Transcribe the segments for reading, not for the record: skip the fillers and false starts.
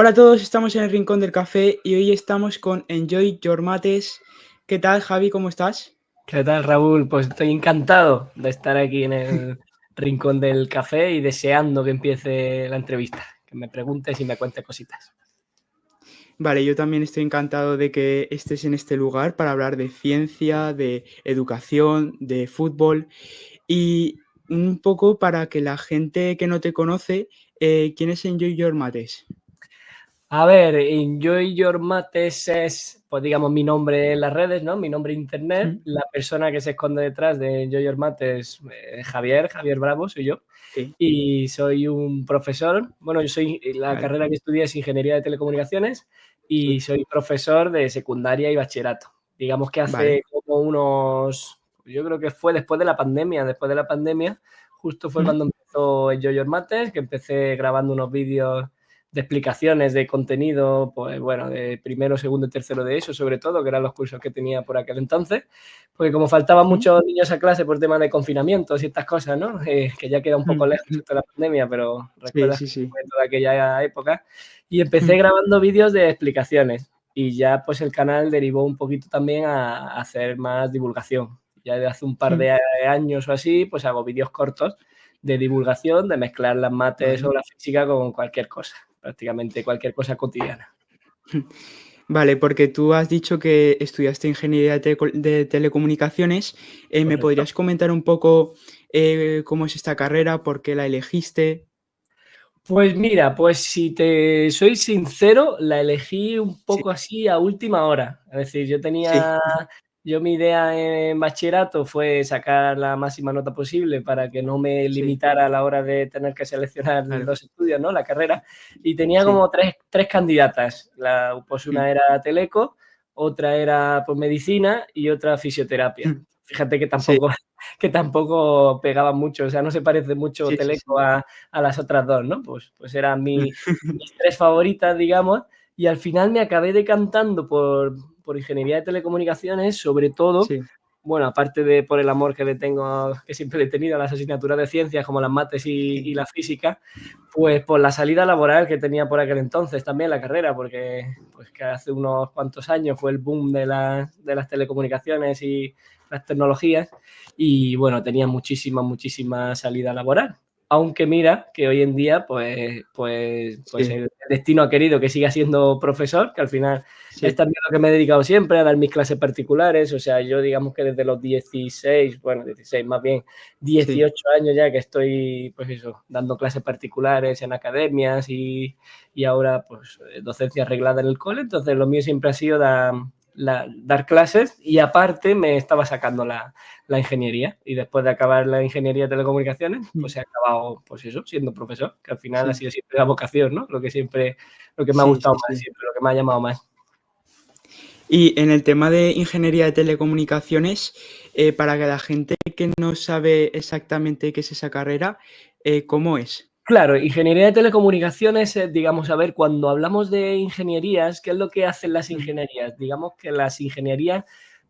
Hola a todos, estamos en el Rincón del Café y hoy estamos con Enjoy Your Mates. ¿Qué tal, Javi? ¿Cómo estás? ¿Qué tal, Raúl? Pues estoy encantado de estar aquí en el rincón del café y deseando que empiece la entrevista, que me preguntes y me cuentes cositas. Vale, yo también estoy encantado de que estés en este lugar para hablar de ciencia, de educación, de fútbol y un poco para que la gente que no te conoce, ¿quién es Enjoy Your Mates? A ver, Enjoy Your Mates es, pues digamos, mi nombre en las redes, ¿no? Mi nombre en internet. Mm. La persona que se esconde detrás de Enjoy Your Mates es Javier Bravo, soy yo. Sí, Y soy un profesor. Bueno, la vale, carrera que estudié es Ingeniería de Telecomunicaciones y sí, soy profesor de secundaria y bachillerato. Digamos que vale. hace como yo creo que fue después de la pandemia, justo fue Mm. cuando empezó Enjoy Your Mates, que empecé grabando unos vídeos de explicaciones de contenido, pues bueno, de primero, segundo y tercero de eso, sobre todo, que eran los cursos que tenía por aquel entonces, porque como faltaban Mm. muchos niños a clase por temas de confinamientos y estas cosas, ¿no? Que ya queda un poco lejos Mm. esto de la pandemia, pero Sí, recuerdas sí, sí. toda aquella época. Y empecé Mm. grabando vídeos de explicaciones y ya pues el canal derivó un poquito también a hacer más divulgación. Ya de hace un par Mm. de años o así, pues hago vídeos cortos de divulgación, de mezclar las mates o Vale. la física con cualquier cosa, prácticamente cualquier cosa cotidiana. Vale, porque tú has dicho que estudiaste ingeniería de telecomunicaciones. ¿Me Correcto. podrías comentar un poco cómo es esta carrera? ¿Por qué la elegiste? Pues mira, pues si te soy sincero, la elegí un Sí, poco así a última hora. Es decir, sí, yo mi idea en bachillerato fue sacar la máxima nota posible para que no me sí, limitara a la hora de tener que seleccionar claro, los estudios, ¿no? La carrera. Y tenía sí. como tres candidatas. Pues Mm. una era teleco, otra era pues, medicina y otra fisioterapia. Mm. Fíjate que Sí, tampoco pegaba mucho, o sea, no se parece mucho sí, sí, teleco sí. a las otras dos, ¿no? Pues eran Mm. mis tres favoritas, digamos, y al final me acabé decantando por ingeniería de telecomunicaciones, sobre todo, Sí, bueno, aparte de por el amor que le tengo, que siempre le he tenido a las asignaturas de ciencias como las mates y sí. la física, pues por la salida laboral que tenía por aquel entonces también la carrera, porque pues que hace unos cuantos años fue el boom de las telecomunicaciones y las tecnologías y bueno, tenía muchísima salida laboral. Aunque mira que hoy en día, pues Sí, el destino ha querido que siga siendo profesor, que al final es sí. también lo que me he dedicado siempre, a dar mis clases particulares. O sea, yo digamos que desde los 16 más bien, Sí. 18 años ya que estoy, pues eso, dando clases particulares en academias y ahora, pues, docencia reglada en el cole. Entonces, lo mío siempre ha sido dar clases y aparte me estaba sacando la ingeniería y después de acabar la ingeniería de telecomunicaciones, Mm. pues he acabado, pues eso, siendo profesor, que al final ha Sí, sido siempre la vocación, ¿no? Lo que me ha sí, gustado sí, más sí. siempre, lo que me ha llamado más. Y en el tema de ingeniería de telecomunicaciones, para que la gente que no sabe exactamente qué es esa carrera, ¿cómo es? Claro, ingeniería de telecomunicaciones, digamos, a ver, cuando hablamos de ingenierías, ¿qué es lo que hacen las Mm. ingenierías? Digamos que las ingenierías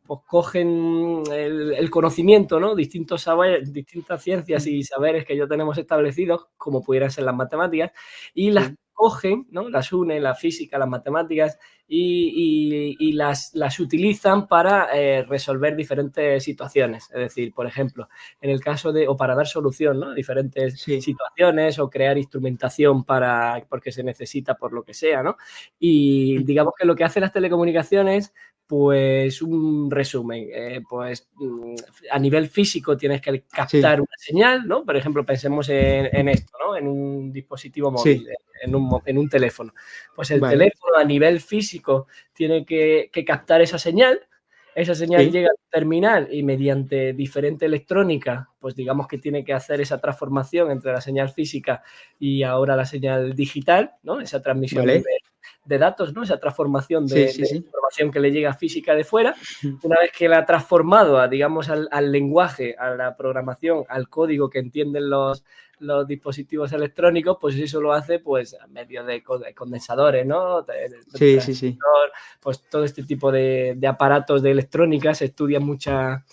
pues cogen el conocimiento, ¿no? Distintos saberes, distintas ciencias Mm. y saberes que ya tenemos establecidos, como pudieran ser las matemáticas, y las Sí, cogen, ¿no? Las unen, la física, las matemáticas, y las utilizan para resolver diferentes situaciones. Es decir, por ejemplo, en el caso o para dar solución, ¿no? A diferentes sí, situaciones o crear instrumentación porque se necesita por lo que sea, ¿no? Y mm, digamos que lo que hacen las telecomunicaciones, pues un resumen, a nivel físico tienes que sí, captar una señal, ¿no? Por ejemplo, pensemos en esto, ¿no? En un dispositivo móvil, sí, en un teléfono. Pues el vale, teléfono a nivel físico tiene que captar esa señal sí, llega al terminal y mediante diferente electrónica, pues digamos que tiene que hacer esa transformación entre la señal física y ahora la señal digital, ¿no? Esa transmisión vale, de datos, ¿no? Esa transformación sí, de sí, sí, información que le llega física de fuera. mm, Una vez que la ha transformado digamos, al lenguaje, a la programación, al código que entienden los dispositivos electrónicos, pues eso lo hace pues a medio de condensadores, ¿no? Sí, sí, sí. Pues todo este tipo de aparatos de electrónica, se estudia mucha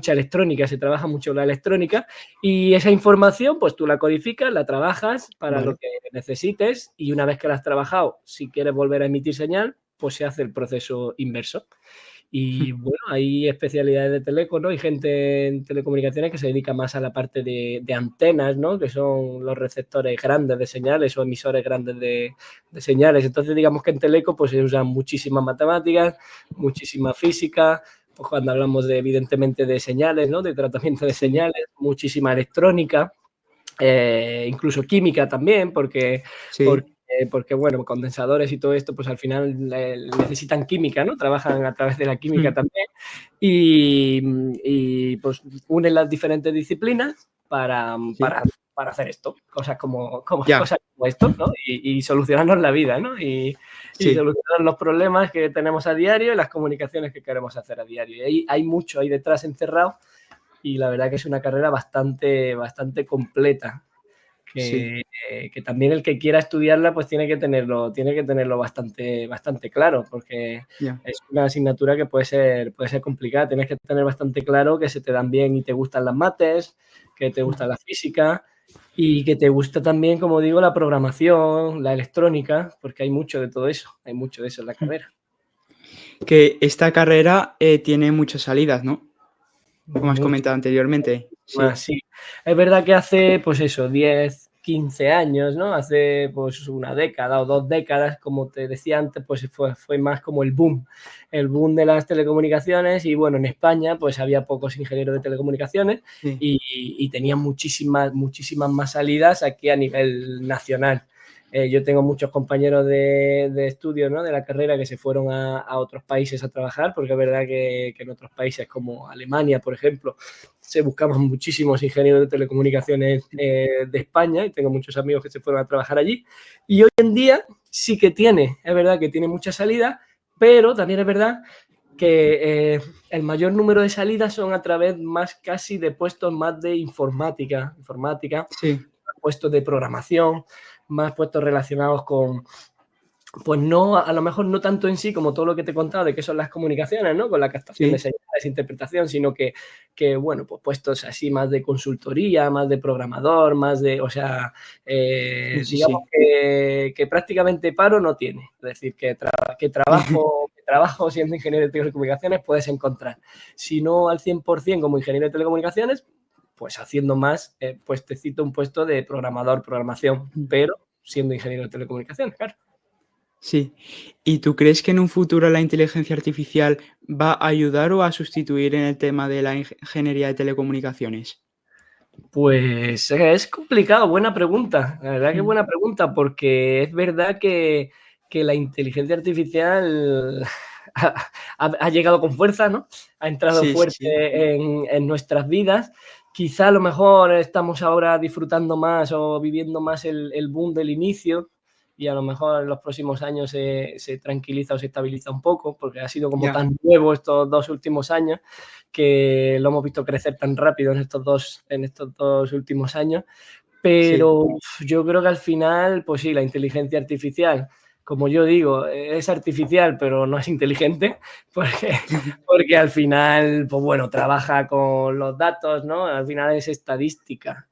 electrónica, se trabaja mucho la electrónica y esa información pues tú la codificas, la trabajas para lo que necesites y una vez que la has trabajado, si quieres volver a emitir señal, pues se hace el proceso inverso. Y bueno, hay especialidades de teleco, ¿no? Hay gente en telecomunicaciones que se dedica más a la parte de antenas, ¿no? Que son los receptores grandes de señales o emisores grandes de señales. Entonces, digamos que en teleco pues se usan muchísimas matemáticas, muchísima física, pues cuando hablamos de, evidentemente, de señales, ¿no? De tratamiento de señales, muchísima electrónica, incluso química también, porque bueno, condensadores y todo esto, pues al final necesitan química, ¿no? Trabajan a través de la química también y pues unen las diferentes disciplinas para hacer esto, cosas como esto, ¿no? Y solucionarnos la vida, ¿no? Y solucionar los problemas que tenemos a diario y las comunicaciones que queremos hacer a diario. Y ahí hay mucho ahí detrás encerrado y la verdad que es una carrera bastante completa. Que también el que quiera estudiarla pues tiene que tenerlo bastante claro, porque es una asignatura que puede ser complicada. Tienes que tener bastante claro que se te dan bien y te gustan las mates, que te gusta la física y que te gusta también, como digo, la programación, la electrónica, porque hay mucho de todo eso, hay mucho de eso en la carrera. Que esta carrera tiene muchas salidas, ¿no? Como has comentado anteriormente. Sí. Es verdad que hace, pues eso, 10, 15 años, ¿no? Hace pues una década o 2 décadas, como te decía antes, pues fue más como el boom de las telecomunicaciones y bueno, en España pues había pocos ingenieros de telecomunicaciones y tenían muchísimas más salidas aquí a nivel nacional. Yo tengo muchos compañeros de estudio, ¿no? De la carrera que se fueron a otros países a trabajar, porque es verdad que en otros países como Alemania, por ejemplo, se buscaban muchísimos ingenieros de telecomunicaciones de España y tengo muchos amigos que se fueron a trabajar allí. Y hoy en día sí que es verdad que tiene mucha salida, pero también es verdad que el mayor número de salidas son a través más casi de puestos más de informática, puestos de programación, más puestos relacionados con, pues no, a lo mejor no tanto en sí como todo lo que te he contado de qué son las comunicaciones, ¿no? Con la captación de señales, interpretación, sino que bueno, pues puestos así más de consultoría, más de programador, más de, o sea, digamos que prácticamente paro no tiene. Es decir, que trabajo siendo ingeniero de telecomunicaciones puedes encontrar. Si no al 100% como ingeniero de telecomunicaciones, pues haciendo más, pues te cito un puesto de programación, pero siendo ingeniero de telecomunicaciones, claro. Sí. ¿Y tú crees que en un futuro la inteligencia artificial va a ayudar o a sustituir en el tema de la ingeniería de telecomunicaciones? Pues es complicado, buena pregunta. La verdad que buena pregunta, porque es verdad que la inteligencia artificial ha llegado con fuerza, ¿no? Ha entrado fuerte en nuestras vidas. Quizá a lo mejor estamos ahora disfrutando más o viviendo más el boom del inicio y a lo mejor en los próximos años se tranquiliza o se estabiliza un poco, porque ha sido como tan nuevo estos 2 últimos años que lo hemos visto crecer tan rápido en estos dos últimos años. Pero yo creo que al final, pues sí, la inteligencia artificial, como yo digo, es artificial, pero no es inteligente, porque al final, pues bueno, trabaja con los datos, ¿no? Al final es estadística.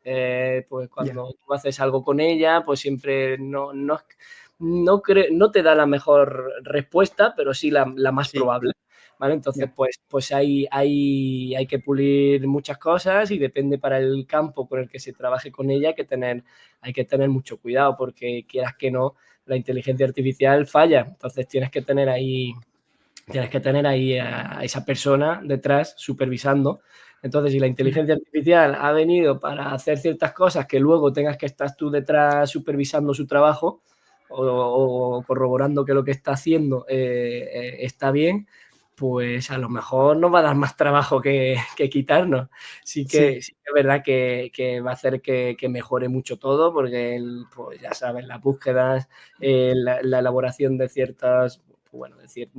Pues cuando tú haces algo con ella, pues siempre no te da la mejor respuesta, pero sí la más probable. ¿Vale? Entonces, pues hay que pulir muchas cosas y depende para el campo con el que se trabaje con ella, hay que tener mucho cuidado porque quieras que no, la inteligencia artificial falla. Entonces tienes que tener ahí a esa persona detrás supervisando. Entonces, si la inteligencia artificial ha venido para hacer ciertas cosas que luego tengas que estar tú detrás supervisando su trabajo o corroborando que lo que está haciendo está bien, pues a lo mejor nos va a dar más trabajo que quitarnos. Sí que es verdad que va a hacer que mejore mucho todo, porque pues ya sabes, las búsquedas, la elaboración de ciertas, bueno,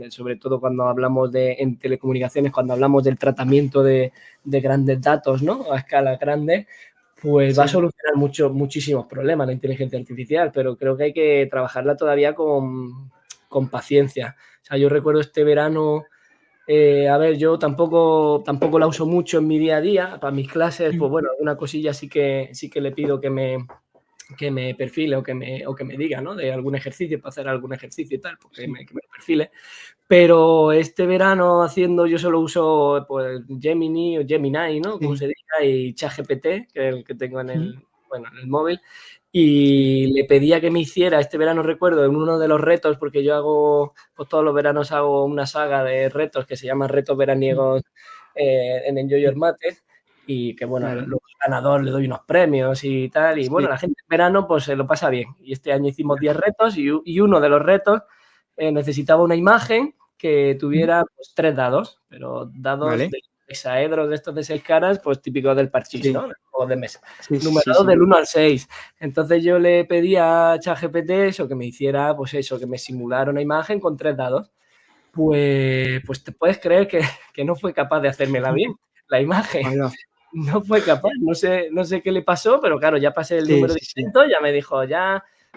sobre todo cuando hablamos en telecomunicaciones, cuando hablamos del tratamiento de grandes datos, ¿no? A escala grande, Pues va a Sí. solucionar muchísimos problemas la inteligencia artificial, pero creo que hay que trabajarla todavía con paciencia. O sea, yo recuerdo este verano, a ver, yo tampoco la uso mucho en mi día a día. Para mis clases, pues bueno, alguna cosilla sí que le pido que me perfile o que me diga, ¿no? De algún ejercicio, para hacer algún ejercicio y tal, porque Sí. que me perfile. Pero este verano yo solo uso pues Gemini o Gemini, ¿no? Como Sí. se diga, y ChatGPT, que es el que tengo en Mm. el móvil. Sí. Y le pedía que me hiciera, este verano recuerdo, en uno de los retos, porque yo hago, pues todos los veranos hago una saga de retos que se llaman retos Mm. veraniegos en Enjoy Your Mm. Mate, y que bueno, Vale. luego al ganador le doy unos premios y tal, y Sí. bueno, la gente en verano pues se lo pasa bien. Y este año hicimos Ya. 10 retos y uno de los retos necesitaba una imagen que Mm. tuviera pues, 3 dados, pero dados Vale. de hexaedros de estos de 6 caras, pues típicos del parchís, Sí. ¿no? O de mesa. Sí, sí, Numerados sí. del 1 al 6. Entonces yo le pedí a ChatGPT eso, que me hiciera, pues eso, que me simulara una imagen con 3 dados. Pues te puedes creer que no fue capaz de hacérmela bien, la imagen. Hala. No fue capaz, no sé qué le pasó, pero claro, ya pasé el Sí, número de sí, sí. intentos, ya me dijo,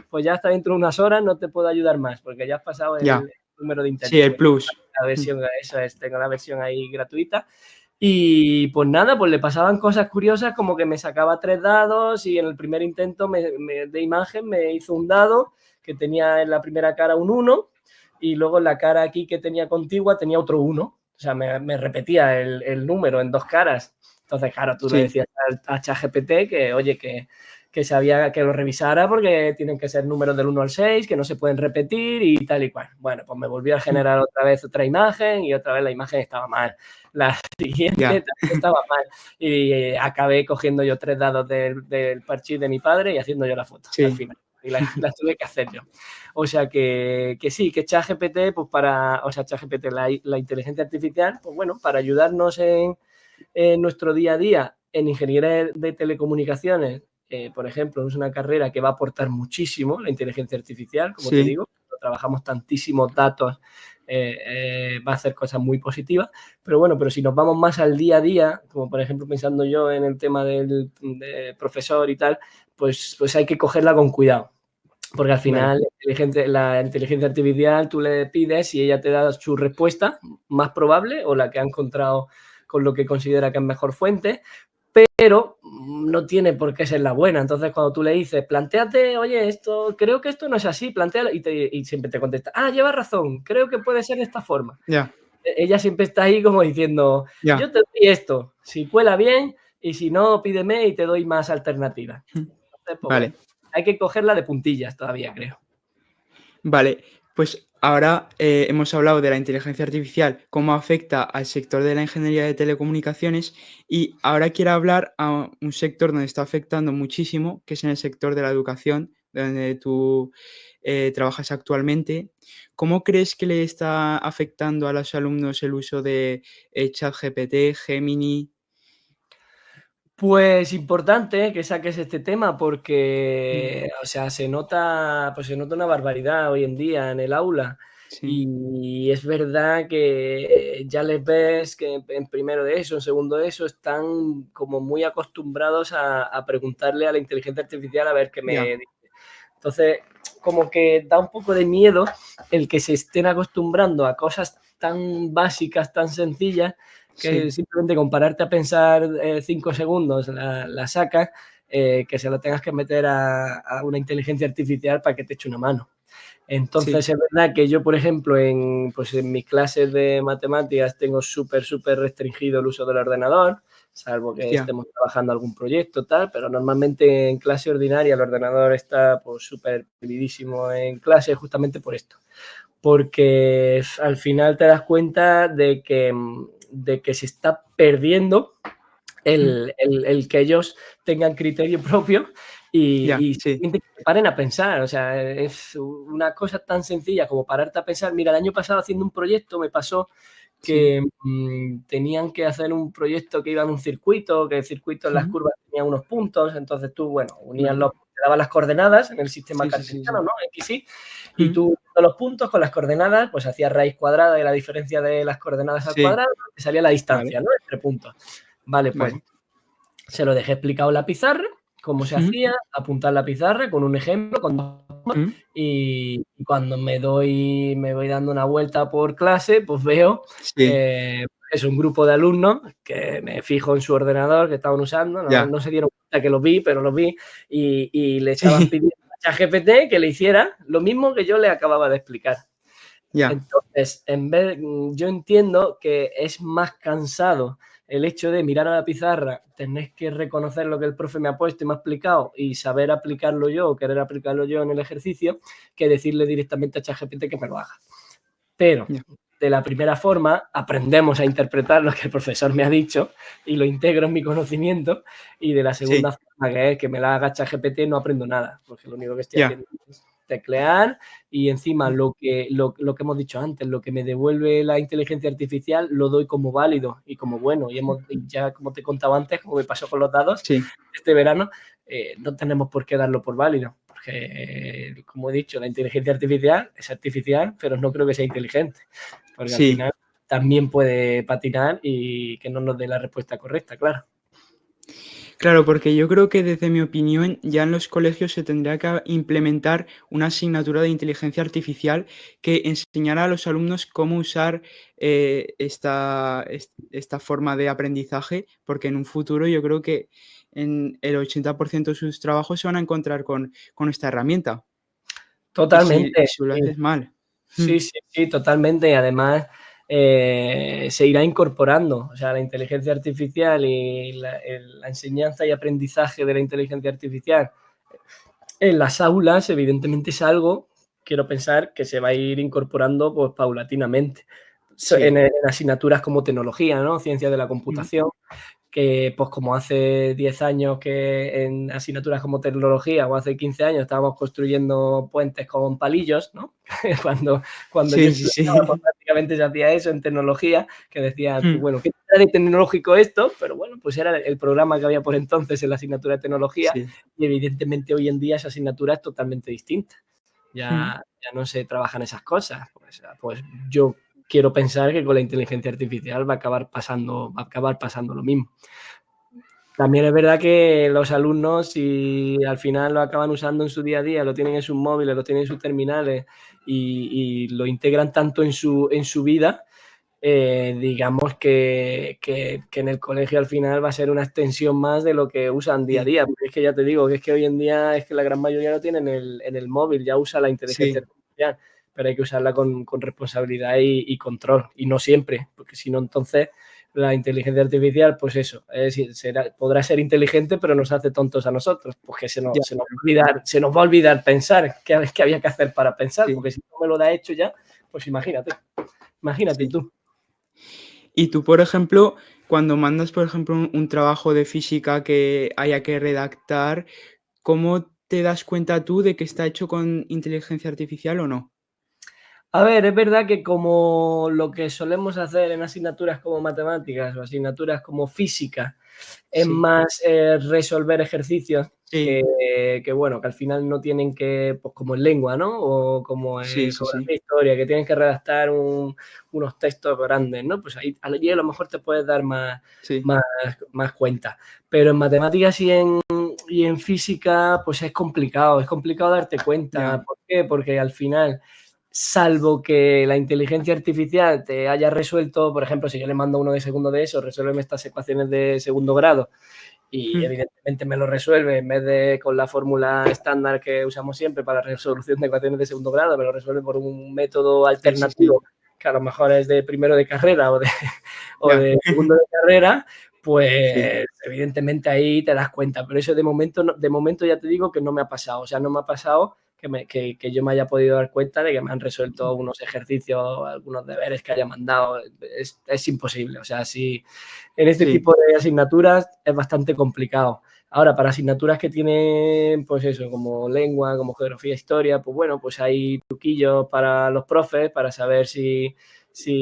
pues ya está dentro de unas horas, no te puedo ayudar más, porque ya has pasado Ya. el número de Sí, intentos. el plus. La Mm. versión, eso es, tengo la versión ahí gratuita. Y pues nada, pues le pasaban cosas curiosas como que me sacaba 3 dados y en el primer intento de imagen me hizo un dado que tenía en la primera cara un 1 y luego en la cara aquí que tenía contigua tenía otro 1. O sea, me repetía el número en 2 caras. Entonces, claro, tú le Sí. decías a ChatGPT que, oye, que sabía que lo revisara porque tienen que ser números del 1 al 6, que no se pueden repetir y tal y cual. Bueno, pues me volví a Mm. generar otra vez otra imagen y otra vez la imagen estaba mal. La siguiente Ya. también estaba mal. Y acabé cogiendo yo 3 dados del parchís de mi padre y haciendo yo la foto al Sí. final. Y la tuve que hacer yo. O sea que sí, que ChatGPT, pues ChatGPT, la inteligencia artificial, pues bueno, para ayudarnos en nuestro día a día en ingeniería de telecomunicaciones, por ejemplo, es una carrera que va a aportar muchísimo la inteligencia artificial, como te Sí. digo, trabajamos tantísimos datos, va a hacer cosas muy positivas, pero si nos vamos más al día a día, como por ejemplo pensando yo en el tema del profesor y tal, pues hay que cogerla con cuidado. Porque al Vale. final la inteligencia artificial tú le pides y ella te da su respuesta más probable o la que ha encontrado con lo que considera que es mejor fuente, pero no tiene por qué ser la buena. Entonces, cuando tú le dices, plantéate, oye, creo que esto no es así, plantéalo, y siempre te contesta, llevas razón, creo que puede ser de esta forma. Ya. Ella siempre está ahí como diciendo, Ya. yo te doy esto, si cuela bien, y si no, pídeme y te doy más alternativas. Mm. Entonces, pues bueno, Vale. hay que cogerla de puntillas todavía, creo. Vale, pues ahora hemos hablado de la inteligencia artificial, cómo afecta al sector de la ingeniería de telecomunicaciones y ahora quiero hablar a un sector donde está afectando muchísimo, que es en el sector de la educación, donde tú trabajas actualmente. ¿Cómo crees que le está afectando a los alumnos el uso de ChatGPT, Gemini? Pues importante que saques este tema Mm. porque, o sea, se nota una barbaridad hoy en día en el aula Sí, y es verdad que ya les ves que en primero de eso, en segundo de eso, están como muy acostumbrados a preguntarle a la inteligencia artificial a ver qué ya, me dice. Entonces, como que da un poco de miedo el que se estén acostumbrando a cosas tan básicas, tan sencillas, que sí, simplemente con pararte a pensar 5 segundos la sacas, que se lo tengas que meter a una inteligencia artificial para que te eche una mano. sí, Entonces, es verdad que yo, por ejemplo, pues en mis clases de matemáticas tengo súper, súper restringido el uso del ordenador, salvo que ya, estemos trabajando algún proyecto, tal, pero normalmente en clase ordinaria el ordenador está pues súper prohibidísimo en clase justamente por esto. Porque al final te das cuenta de que se está perdiendo mm, el que ellos tengan criterio propio ya, y sí, simplemente que paren a pensar. O sea, es una cosa tan sencilla como pararte a pensar. Mira, el año pasado haciendo un proyecto me pasó sí, que tenían que hacer un proyecto que iba en un circuito, que el circuito en las mm, curvas tenía unos puntos, entonces tú, bueno, unías vale, te dabas las coordenadas en el sistema sí, sí, sí, cartesiano, sí. ¿no? X, Y, y Mm. tú los puntos con las coordenadas, pues hacías raíz cuadrada de la diferencia de las coordenadas al Sí, cuadrado, te salía la vale, distancia, ¿no? Entre puntos. Vale, pues vale. se lo dejé explicado en la pizarra cómo se hacía, apuntar la pizarra con un ejemplo, y cuando me voy dando una vuelta por clase, pues veo es un grupo de alumnos que me fijo en su ordenador que estaban usando, no se dieron cuenta que lo vi, pero lo vi, y le estaban pidiendo a ChatGPT que le hiciera lo mismo que yo le acababa de explicar. Entonces, yo entiendo que es más cansado el hecho de mirar a la pizarra, tener que reconocer lo que el profe me ha puesto y me ha explicado y saber aplicarlo yo o querer aplicarlo yo en el ejercicio, que decirle directamente a ChatGPT que me lo haga. Pero de la primera forma aprendemos a interpretar lo que el profesor me ha dicho y lo integro en mi conocimiento, y de la segunda forma, que es que me la haga ChatGPT, no aprendo nada, porque lo único que estoy haciendo es teclear, y encima lo que hemos dicho antes, lo que me devuelve la inteligencia artificial lo doy como válido y como bueno, y ya, como te he contado antes, como me pasó con los dados este verano, no tenemos por qué darlo por válido, porque, como he dicho, la inteligencia artificial es artificial, pero no creo que sea inteligente, porque al final también puede patinar y que no nos dé la respuesta correcta, claro. Claro, porque yo creo que desde mi opinión ya en los colegios se tendría que implementar una asignatura de inteligencia artificial que enseñara a los alumnos cómo usar esta forma de aprendizaje, porque en un futuro yo creo que en el 80% de sus trabajos se van a encontrar con esta herramienta. Totalmente. Y si lo haces mal. Sí, totalmente. Y además se irá incorporando. O sea, la inteligencia artificial y la enseñanza y aprendizaje de la inteligencia artificial en las aulas, evidentemente, es algo, quiero pensar, que se va a ir incorporando pues paulatinamente. En asignaturas como tecnología, ¿no? Ciencias de la computación, que pues como hace 10 años que en asignaturas como tecnología, o hace 15 años estábamos construyendo puentes con palillos, ¿no? cuando yo estudiaba, pues prácticamente se hacía eso en tecnología, que decía, pues bueno, ¿qué era de tecnológico esto? Pero bueno, pues era el programa que había por entonces en la asignatura de tecnología, y evidentemente hoy en día esa asignatura es totalmente distinta. Ya no se trabajan esas cosas. Pues yo quiero pensar que con la inteligencia artificial va a acabar pasando lo mismo. También es verdad que los alumnos, si al final lo acaban usando en su día a día, lo tienen en sus móviles, lo tienen en sus terminales y lo integran tanto en su vida, digamos que en el colegio al final va a ser una extensión más de lo que usan día a día. Porque es que ya te digo, que es que hoy en día es que la gran mayoría lo tiene en el móvil, ya usa la inteligencia artificial, pero hay que usarla con responsabilidad y control, y no siempre, porque si no, entonces la inteligencia artificial, pues eso, podrá ser inteligente, pero nos hace tontos a nosotros, porque se nos va a olvidar pensar qué había que hacer para pensar, porque si no me lo da hecho ya, pues imagínate tú. Y tú, por ejemplo, cuando mandas, por ejemplo, un trabajo de física que haya que redactar, ¿cómo te das cuenta tú de que está hecho con inteligencia artificial o no? A ver, es verdad que como lo que solemos hacer en asignaturas como matemáticas o asignaturas como física es más resolver ejercicios que bueno, que al final no tienen que, pues como en lengua, ¿no? O como en historia, que tienen que redactar unos textos grandes, ¿no? Pues ahí a lo mejor te puedes dar más cuenta. Pero en matemáticas y en física, pues es complicado darte cuenta. ¿Por qué? Porque al final, salvo que la inteligencia artificial te haya resuelto, por ejemplo, si yo le mando uno de segundo de eso, resuélveme estas ecuaciones de segundo grado, y evidentemente me lo resuelve, en vez de con la fórmula estándar que usamos siempre para la resolución de ecuaciones de segundo grado, me lo resuelve por un método alternativo, que a lo mejor es de primero de carrera o de segundo de carrera, pues evidentemente ahí te das cuenta. Pero eso de momento ya te digo que no me ha pasado. O sea, no me ha pasado que yo me haya podido dar cuenta de que me han resuelto unos ejercicios, algunos deberes que haya mandado. Es imposible. O sea, si en este tipo de asignaturas es bastante complicado. Ahora, para asignaturas que tienen, pues eso, como lengua, como geografía, historia, pues bueno, pues hay truquillos para los profes para saber si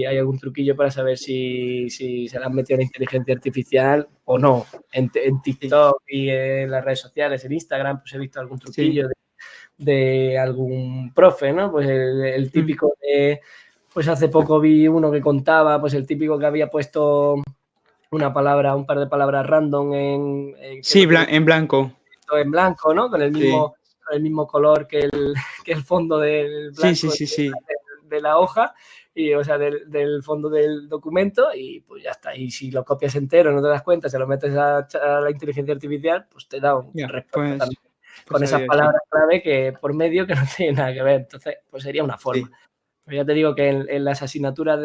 hay algún truquillo para saber si se le han metido la inteligencia artificial o no. En TikTok y en las redes sociales, en Instagram, pues he visto algún truquillo de algún profe, ¿no? Pues el típico de, pues hace poco vi uno que contaba, pues el típico que había puesto un par de palabras random en blanco. todo en blanco, ¿no? Sí. Con el mismo color que el fondo del blanco Sí. de la hoja, y, o sea, del fondo del documento, y pues ya está. Y si lo copias entero, no te das cuenta, se lo metes a la inteligencia artificial, pues te da una Ya, respuesta también con pues esas adiós, sí. palabras clave que por medio que no tienen nada que ver. Entonces, pues sería una forma. Sí. Pero ya te digo que en las asignaturas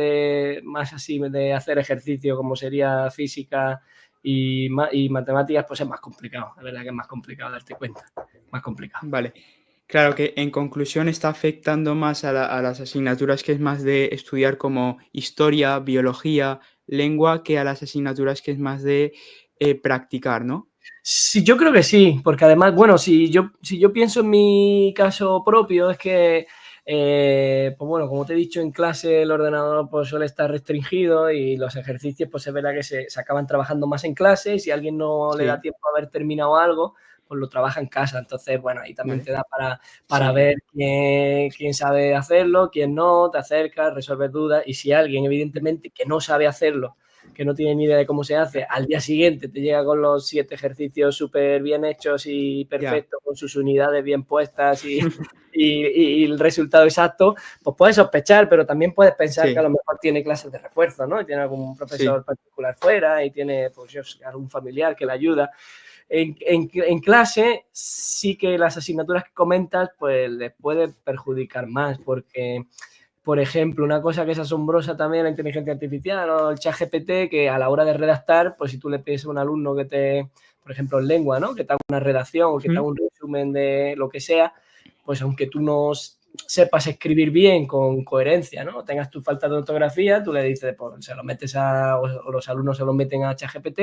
más así de hacer ejercicio, como sería física y matemáticas, pues es más complicado. La verdad que es más complicado darte cuenta. Más complicado. Vale. Claro que en conclusión está afectando más a las asignaturas que es más de estudiar como historia, biología, lengua, que a las asignaturas que es más de practicar, ¿no? Sí, yo creo que sí, porque además, bueno, si yo pienso en mi caso propio, es que, pues bueno, como te he dicho, en clase el ordenador pues suele estar restringido y los ejercicios pues se verá que se acaban trabajando más en clase, y si a alguien no le da Sí, tiempo a haber terminado algo, pues lo trabaja en casa. Entonces, bueno, ahí también vale. te da para Sí, ver quién sabe hacerlo, quién no, te acercas, resuelves dudas, y si alguien, evidentemente, que no sabe hacerlo, que no tiene ni idea de cómo se hace, al día siguiente te llega con los 7 ejercicios súper bien hechos y ya. perfectos, con sus unidades bien puestas y el resultado exacto, pues puedes sospechar, pero también puedes pensar que a Sí, lo mejor tiene clases de refuerzo, ¿no? Y tiene algún sí, profesor particular fuera y tiene, pues, yo sé, algún familiar que le ayuda. En clase sí que las asignaturas que comentas, pues les puede perjudicar más, porque, por ejemplo, una cosa que es asombrosa también la inteligencia artificial o el ChatGPT, que a la hora de redactar, pues si tú le pides a un alumno que te, por ejemplo, en lengua, ¿no? Que te haga una redacción o que te ujú, haga un resumen de lo que sea, pues aunque tú no sepas escribir bien con coherencia, ¿no? Tengas tu falta de ortografía, tú le dices, pues se lo metes o los alumnos se lo meten a ChatGPT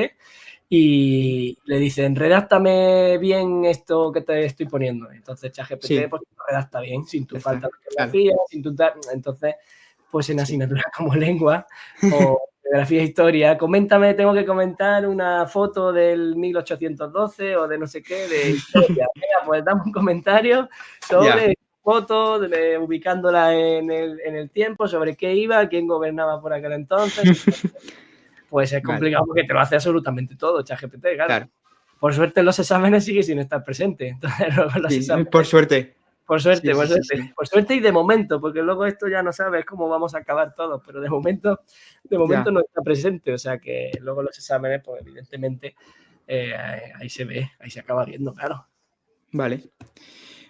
sí, y le dicen, redáctame bien esto que te estoy poniendo. Entonces ChatGPT sí, pues lo redacta bien, sin tu ya falta está, de claro, ortografía, sin tu entonces, pues en sí. asignaturas como lengua o geografía e historia, tengo que comentar una foto del 1812 o de no sé qué, de historia. Venga, pues dame un comentario Ya, sobre foto, ubicándola en el tiempo, sobre qué iba, quién gobernaba por aquel entonces. Pues es vale, complicado porque te lo hace absolutamente todo, ChatGPT, claro. claro. Por suerte en los exámenes sigue sin estar presente. Entonces, luego en los Sí, exámenes, por suerte. por Sí, suerte, sí, por sí, suerte, sí. por suerte y de momento, porque luego esto ya no sabes cómo vamos a acabar todos, pero de momento Ya, no está presente. O sea que luego los exámenes, pues evidentemente, eh, ahí se ve, ahí se acaba viendo, claro. vale.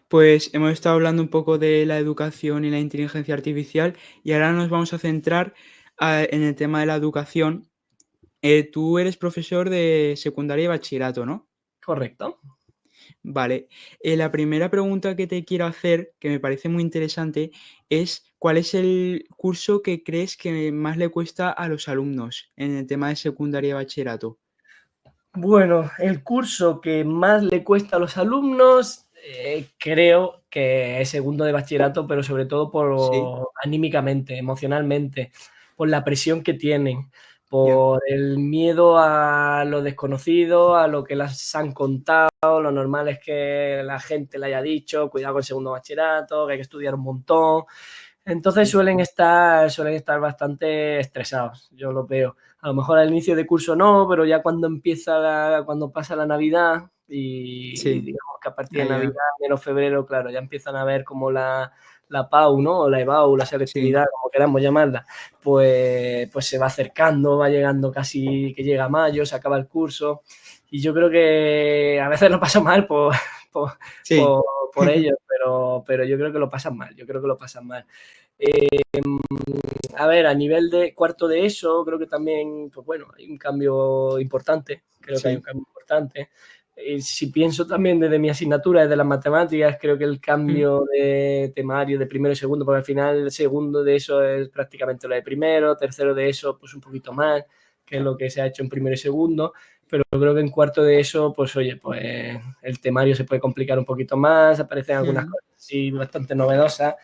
Pues hemos estado hablando un poco de la educación y la inteligencia artificial y ahora nos vamos a centrar en el tema de la educación. Tú eres profesor de secundaria y bachillerato, ¿no? Correcto. Vale. La primera pregunta que te quiero hacer, que me parece muy interesante, es ¿cuál es el curso que crees que más le cuesta a los alumnos en el tema de secundaria y bachillerato? Bueno, el curso que más le cuesta a los alumnos, creo que es segundo de bachillerato, pero sobre todo Sí, por anímicamente, emocionalmente, por la presión que tienen, ya. por el miedo a lo desconocido, a lo que les han contado. Lo normal es que la gente le haya dicho, cuidado con el segundo bachillerato, que hay que estudiar un montón. Entonces Sí, suelen estar bastante estresados, yo lo veo. A lo mejor al inicio de curso no, pero ya cuando pasa la Navidad y sí, digamos que a partir de ah, Navidad, ya. enero, febrero, claro, ya empiezan a ver como la PAU, ¿no? O la EBAU, la Sí, selectividad, como queramos llamarla, pues se va acercando, va llegando casi que llega mayo, se acaba el curso, y yo creo que a veces lo paso mal por, sí. por, por ellos, pero yo creo que lo pasan mal, yo creo que lo pasan mal. A ver, a nivel de cuarto de eso, creo que también, pues bueno, hay un cambio importante, creo que hay un Sí. cambio importante. Si pienso también desde mi asignatura, desde las matemáticas, creo que el Mm, cambio de temario de primero y segundo, porque al final el segundo de eso es prácticamente lo de primero, tercero de eso, pues un poquito más, que es lo que se ha hecho en primero y segundo, pero creo que en cuarto de eso, pues oye, pues el temario se puede complicar un poquito más, aparecen algunas mm, cosas así bastante novedosas,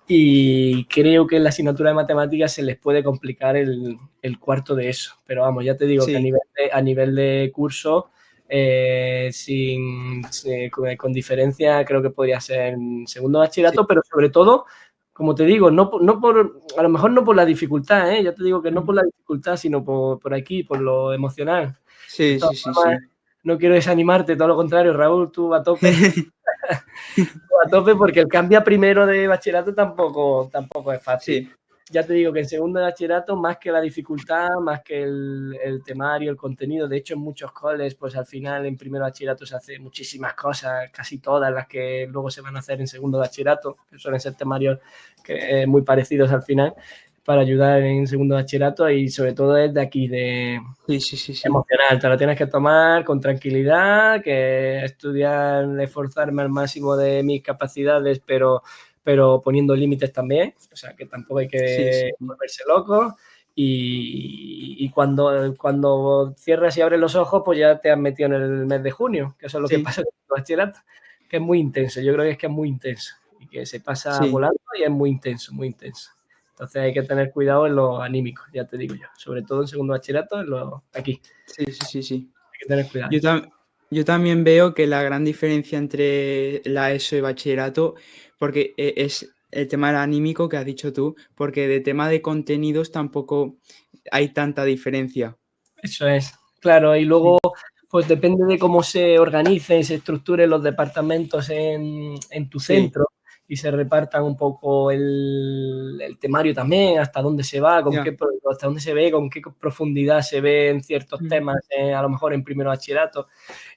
y creo que en la asignatura de matemáticas se les puede complicar el cuarto de eso. Pero vamos, ya te digo que a sí, nivel de curso, con diferencia, creo que podría ser en segundo sí. bachillerato, pero sobre todo, como te digo, a lo mejor no por la dificultad, ya te digo que no por Mm, la dificultad, sino por aquí, por lo emocional. De sí, todas sí, sí, formas, sí. no quiero desanimarte, todo lo contrario, Raúl, tú a tope. A tope porque el cambio a primero de bachillerato tampoco es fácil. Sí. Ya te digo que en segundo de bachillerato, más que la dificultad, más que el temario, el contenido, de hecho en muchos coles, pues al final en primero de bachillerato se hace muchísimas cosas, casi todas las que luego se van a hacer en segundo de bachillerato, que suelen ser temarios muy parecidos al final, para ayudar en segundo de bachillerato y sobre todo es de aquí, de emocional, te lo tienes que tomar con tranquilidad, que estudiar, esforzarme al máximo de mis capacidades, pero poniendo límites también, o sea, que tampoco hay que volverse loco. Y cuando cierras y abres los ojos, pues ya te has metido en el mes de junio, que eso es lo que pasa en el bachillerato, que es muy intenso. Yo creo que es muy intenso y que se pasa volando y es muy intenso, muy intenso. Entonces hay que tener cuidado en lo anímico, ya te digo yo, sobre todo en segundo bachillerato, aquí. Sí. Hay que tener cuidado. Yo también veo que la gran diferencia entre la ESO y bachillerato, porque es el tema del anímico que has dicho tú, porque de tema de contenidos tampoco hay tanta diferencia. Eso es, claro, y luego pues depende de cómo se organicen, se estructuren los departamentos en tu centro y se repartan un poco el temario también, hasta dónde se va, hasta dónde se ve, con qué profundidad se ve en ciertos temas, a lo mejor en primero bachillerato.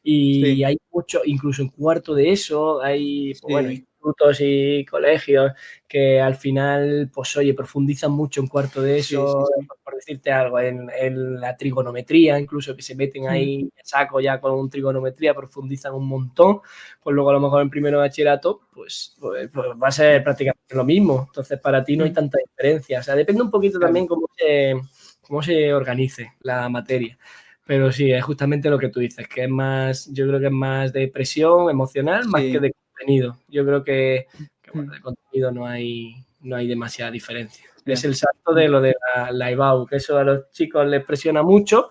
Y hay mucho, incluso en cuarto de eso, hay institutos y colegios que al final, pues oye, profundizan mucho en cuarto de eso, por decirte algo, en la trigonometría, incluso que se meten ahí en saco ya con trigonometría, profundizan un montón, pues luego a lo mejor en primero bachillerato, pues va a ser prácticamente lo mismo. Entonces, para ti no hay tanta diferencia. O sea, depende un poquito también cómo se organice la materia. Pero sí, es justamente lo que tú dices, que es más, yo creo que es más de presión emocional más que de contenido. Yo creo que bueno, de contenido no hay demasiada diferencia. Es el salto de lo de la EBAU, que eso a los chicos les presiona mucho,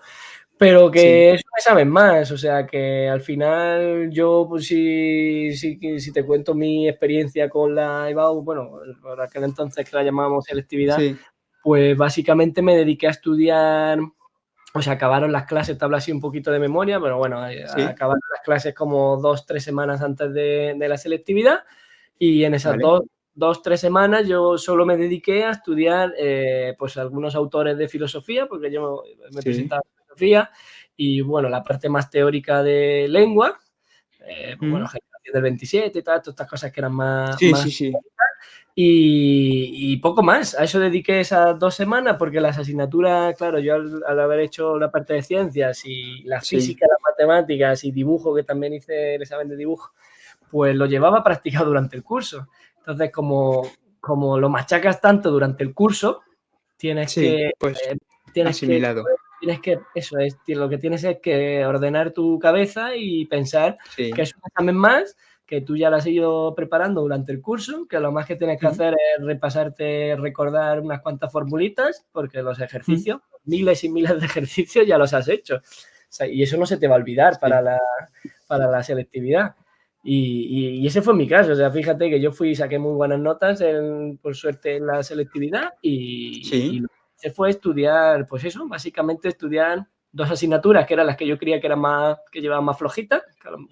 pero que eso me saben más. O sea, que al final yo, pues si te cuento mi experiencia con la EBAU, bueno, por aquel entonces que la llamábamos selectividad, pues básicamente me dediqué a estudiar. O sea, acabaron las clases, te hablo así un poquito de memoria, pero bueno, acabaron las clases como 2-3 semanas antes de la selectividad y en esas 2-3 semanas yo solo me dediqué a estudiar pues algunos autores de filosofía, porque yo me presentaba en filosofía y bueno, la parte más teórica de lengua, pues, bueno, generación del 27 y tal, todas estas cosas que eran más y poco más. A eso dediqué esas 2 semanas porque las asignaturas, claro, yo al haber hecho la parte de ciencias y la física, las matemáticas y dibujo, que también hice el examen de dibujo, pues lo llevaba practicado durante el curso. Entonces, como lo machacas tanto durante el curso, tienes que asimilado. Eso es, lo que tienes es que ordenar tu cabeza y pensar que es un examen más, que tú ya lo has ido preparando durante el curso, que lo más que tienes que hacer es repasarte, recordar unas cuantas formulitas, porque los ejercicios, miles y miles de ejercicios ya los has hecho. O sea, y eso no se te va a olvidar para la selectividad. Y ese fue mi caso. O sea, fíjate que yo saqué muy buenas notas, por suerte, en la selectividad y lo que hice fue estudiar, pues eso, básicamente estudiar 2 asignaturas que eran las que yo creía que llevaban más flojitas,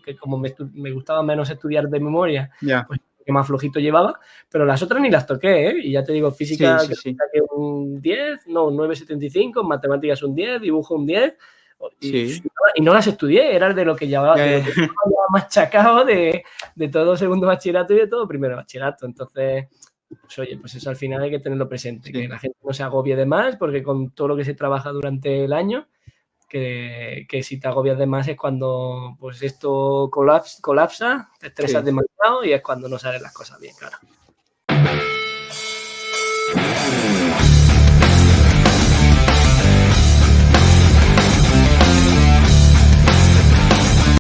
que como me gustaba menos estudiar de memoria, pues que más flojito llevaba, pero las otras ni las toqué, ¿eh? Y ya te digo, física que un 10, no, un 9,75, matemáticas un 10, dibujo un 10, y no las estudié, era de lo que llevaba machacado de todo segundo bachillerato y de todo primero bachillerato. Entonces, pues oye, pues eso al final hay que tenerlo presente, que la gente no se agobie de más, porque con todo lo que se trabaja durante el año, que si te agobias de más es cuando pues esto colapsa, te estresas demasiado y es cuando no salen las cosas bien, claro.